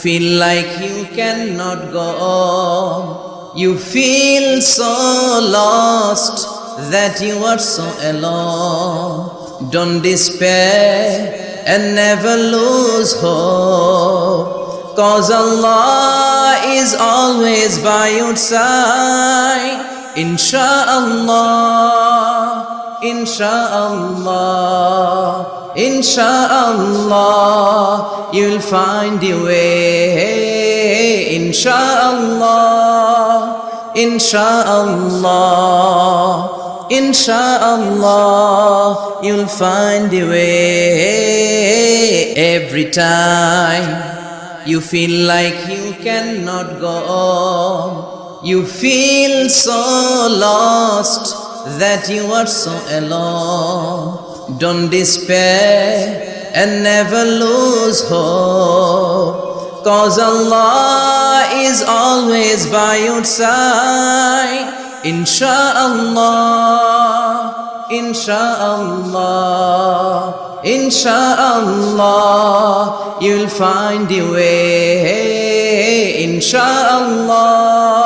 Feel like you cannot go on. You feel so lost that you are so alone. Don't despair and never lose hope, 'cause Allah is always by your side. Insha'Allah, Insha'Allah, Insha'Allah, you'll find your way. Insha'Allah, Insha'Allah, Insha'Allah, you'll find your way. Every time you feel like you cannot go on, you feel so lost that you are so alone. Don't despair and never lose hope, 'cause Allah is always by your side. Insha'Allah, Insha'Allah, Insha'Allah, you'll find your way. Insha'Allah,